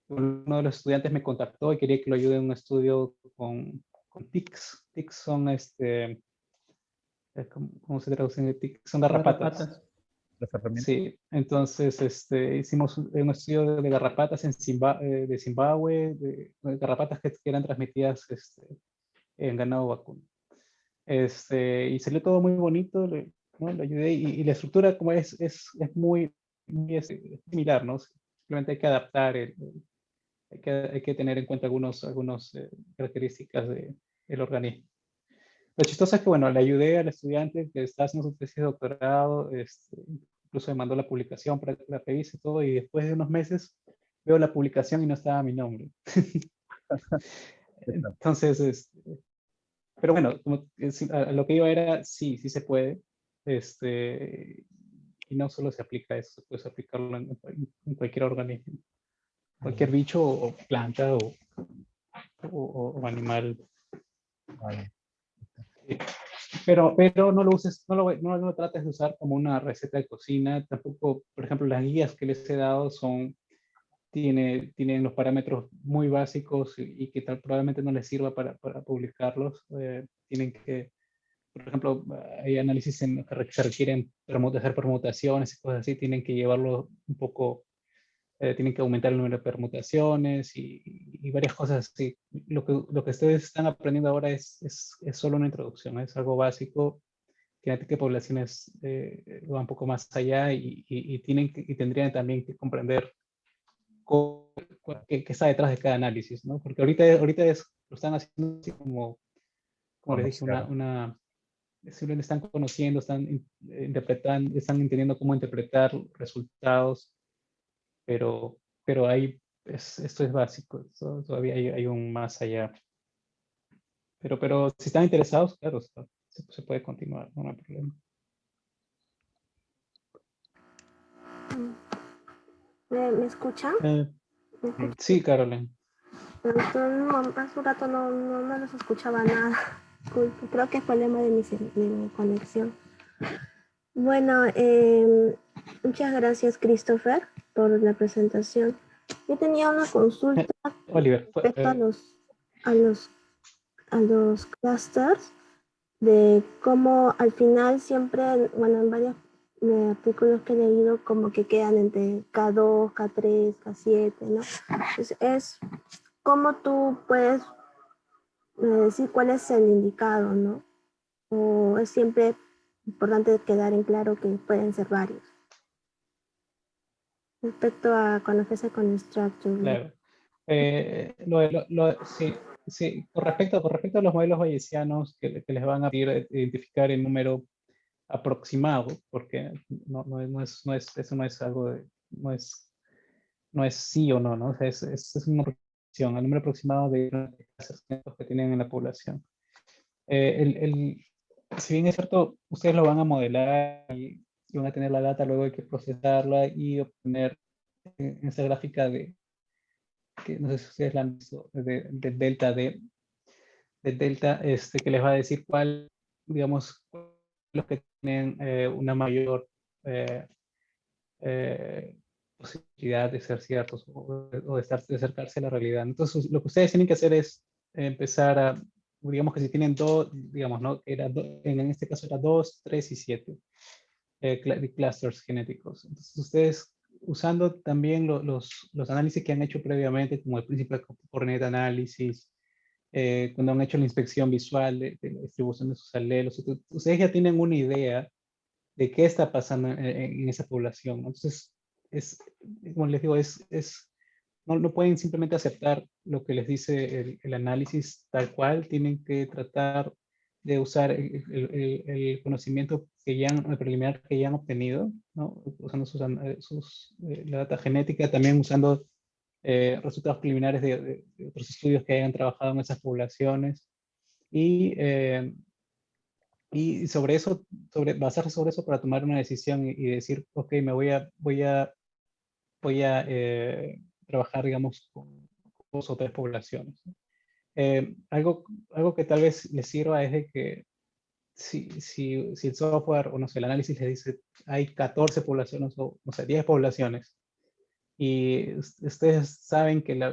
uno de los estudiantes me contactó y quería que lo ayude en un estudio con tics. Tics son, ¿cómo se traduce en tics? Son garrapatas. Las herramientas. Sí, entonces hicimos un estudio de garrapatas de Zimbabue, de garrapatas que eran transmitidas en ganado vacuno. Y salió todo muy bonito, ¿no? Le ayudé y la estructura como es muy similar, ¿no? Simplemente hay que adaptar, hay que tener en cuenta algunas características del organismo. Lo chistoso es que, bueno, le ayudé al estudiante que está haciendo su tesis de doctorado, incluso me mandó la publicación para que la revise y todo, y después de unos meses veo la publicación y no estaba mi nombre. Entonces, pero bueno, a lo que iba era, sí se puede, y no solo se aplica a eso, se puede aplicarlo en cualquier organismo, cualquier bicho o planta o animal. Vale. Pero no lo uses, no lo trates de usar como una receta de cocina. Tampoco, por ejemplo, las guías que les he dado tienen los parámetros muy básicos y que probablemente no les sirva para publicarlos. Tienen que, por ejemplo, hay análisis que se requieren hacer permutaciones y cosas así, tienen que llevarlo un poco, tienen que aumentar el número de permutaciones y varias cosas así. Lo que ustedes están aprendiendo ahora es solo una introducción, es algo básico. Genética de poblaciones va un poco más allá y tendrían también que comprender qué está detrás de cada análisis, ¿no? Porque ahorita lo están haciendo así como les dije, simplemente están conociendo, están interpretando, están entendiendo cómo interpretar resultados, pero esto es básico, todavía hay un más allá. Pero si están interesados, claro, se puede continuar, no hay problema. ¿Me escuchan? ¿Me escuchan? Sí, Carolyn. Hace un rato no les escuchaba nada. Creo que es problema de mi conexión. Bueno, muchas gracias, Christopher, por la presentación. Yo tenía una consulta Oliver, respecto a los clusters, de cómo al final siempre, bueno, en varios artículos que he leído, como que quedan entre K2, K3, K7, ¿no? Entonces, es cómo tú puedes decir cuál es el indicado, ¿no? O es siempre importante quedar en claro que pueden ser varios. Respecto a conocerse con structure. Claro. Sí, con respecto a los modelos bayesianos que les van a pedir identificar el número aproximado, porque eso no es algo no es sí o no, ¿no? O sea, es una aproximación, el número aproximado de los que tienen en la población. Si bien es cierto, ustedes lo van a modelar y van a tener la data, luego hay que procesarla y obtener en esa gráfica que no sé si ustedes la han visto, del delta del delta, que les va a decir cuál, digamos, los que tienen una mayor posibilidad de ser ciertos o de acercarse a la realidad. Entonces, lo que ustedes tienen que hacer es empezar a, digamos que si tienen dos, digamos, ¿no? En este caso era 2, 3 y 7 clusters genéticos. Entonces, ustedes usando también los análisis que han hecho previamente, como el principio de Coordinate Analysis, cuando han hecho la inspección visual de la distribución de sus alelos, ustedes ya tienen una idea de qué está pasando en esa población, ¿no? Entonces, como les digo, no pueden simplemente aceptar lo que les dice el análisis tal cual, tienen que tratar de usar el conocimiento el preliminar que ya han obtenido, ¿no? Usando la data genética, también usando resultados preliminares de otros estudios que hayan trabajado en esas poblaciones y basarse sobre eso para tomar una decisión y decir, ok, voy a trabajar, digamos, con 2 o 3 poblaciones. Algo que tal vez les sirva es de que si el software o no sé, el análisis les dice hay 14 poblaciones o no sé, 10 poblaciones y ustedes saben que la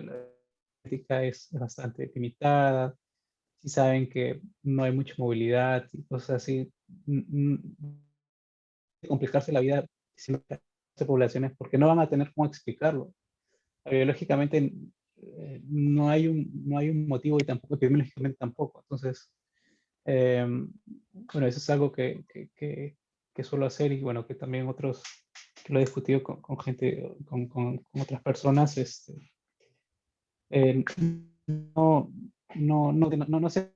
genética es bastante limitada, si saben que no hay mucha movilidad y cosas así, complicarse la vida siempre poblaciones porque no van a tener cómo explicarlo. Biológicamente no hay un motivo y tampoco epidemiológicamente tampoco. Entonces, Bueno, eso es algo que suelo hacer y bueno, que también otros, que lo he discutido con gente, con otras personas, eh, no se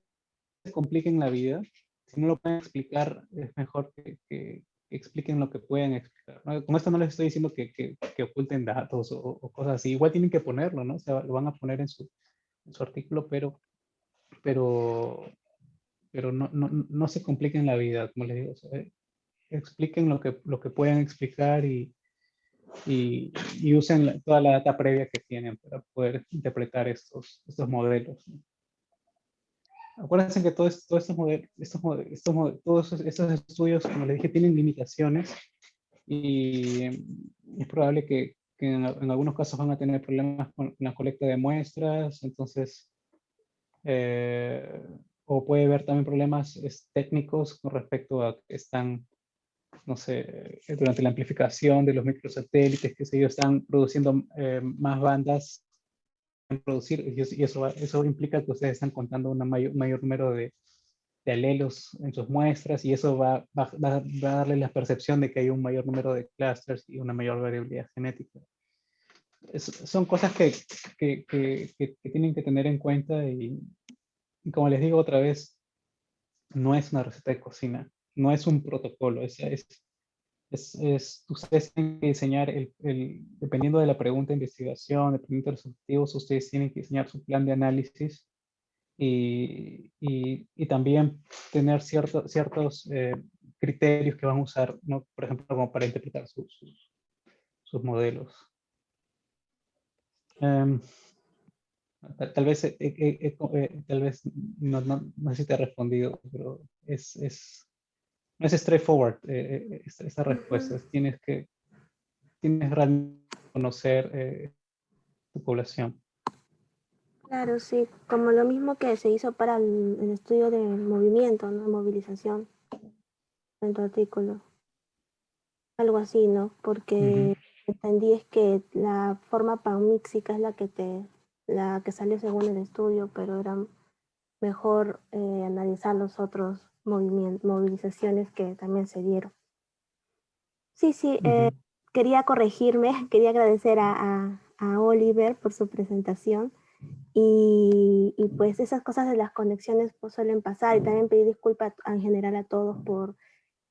compliquen la vida. Si no lo pueden explicar, es mejor que expliquen lo que pueden explicar, ¿no? Con esto no les estoy diciendo que oculten datos o cosas así. Igual tienen que ponerlo, ¿no? O sea, lo van a poner en su artículo, pero, pero no se compliquen la vida, como les digo. O sea, expliquen lo que pueden explicar y usen toda la data previa que tienen para poder interpretar estos modelos, ¿no? Acuérdense que todos estos estudios, como les dije, tienen limitaciones y es probable que en algunos casos van a tener problemas con la colecta de muestras, entonces, o puede haber también problemas técnicos con respecto a que están, no sé, durante la amplificación de los microsatélites, que ellos están produciendo más bandas en producir, y eso implica que ustedes están contando un mayor número de alelos en sus muestras y eso va a darle la percepción de que hay un mayor número de clusters y una mayor variabilidad genética. Son cosas que tienen que tener en cuenta y como les digo otra vez, no es una receta de cocina, no es un protocolo, ustedes tienen que diseñar, dependiendo de la pregunta de investigación, dependiendo de los objetivos, ustedes tienen que diseñar su plan de análisis y también tener ciertos criterios que van a usar, ¿no? Por ejemplo, como para interpretar sus modelos. Tal vez, tal vez no sé si te he respondido, pero no es straightforward esta respuesta. Tienes realmente que conocer tu población. Claro, sí, como lo mismo que se hizo para el estudio de movimiento, ¿no? Movilización en tu artículo. Algo así, ¿no? Porque entendí es que la forma panmíxica es la que salió según el estudio, pero era mejor analizar los otros movilizaciones que también se dieron. Sí, sí, quería corregirme, quería agradecer a Oliver por su presentación. Y pues esas cosas de las conexiones pues suelen pasar y también pedir disculpas en general a todos por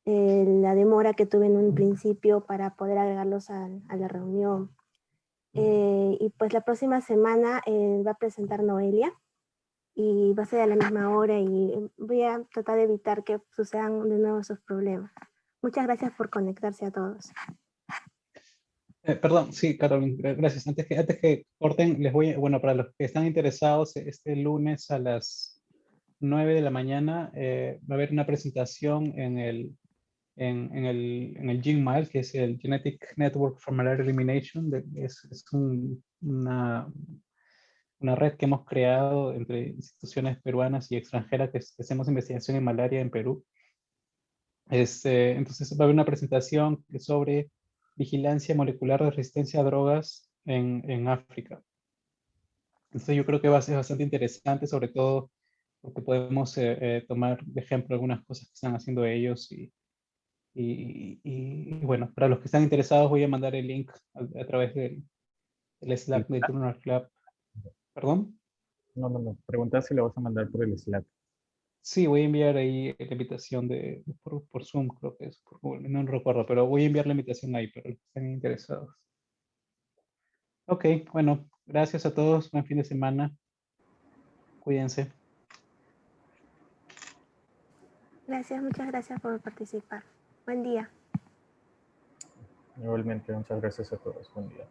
la demora que tuve en un principio para poder agregarlos a la reunión. Y pues la próxima semana va a presentar Noelia y va a ser a la misma hora y voy a tratar de evitar que sucedan de nuevo esos problemas. Muchas gracias por conectarse a todos. Perdón, sí, Carolyn, gracias. Antes que corten, bueno, para los que están interesados, este lunes a las 9 de la mañana va a haber una presentación en el GenMiles, que es el Genetic Network for Malaria Elimination. Es una red que hemos creado entre instituciones peruanas y extranjeras que hacemos investigación en malaria en Perú. Entonces va a haber una presentación sobre vigilancia molecular de resistencia a drogas en África. Entonces yo creo que va a ser bastante interesante, sobre todo porque podemos tomar de ejemplo algunas cosas que están haciendo ellos y bueno, para los que están interesados voy a mandar el link a través del Slack de Turner Club. ¿Perdón? No. Pregunta si lo vas a mandar por el Slack. Sí, voy a enviar ahí la invitación por Zoom, creo que es, por Google, no recuerdo, pero voy a enviar la invitación ahí para los que estén interesados. Ok, bueno, gracias a todos, buen fin de semana, cuídense. Gracias, muchas gracias por participar. Buen día. Igualmente, muchas gracias a todos. Buen día.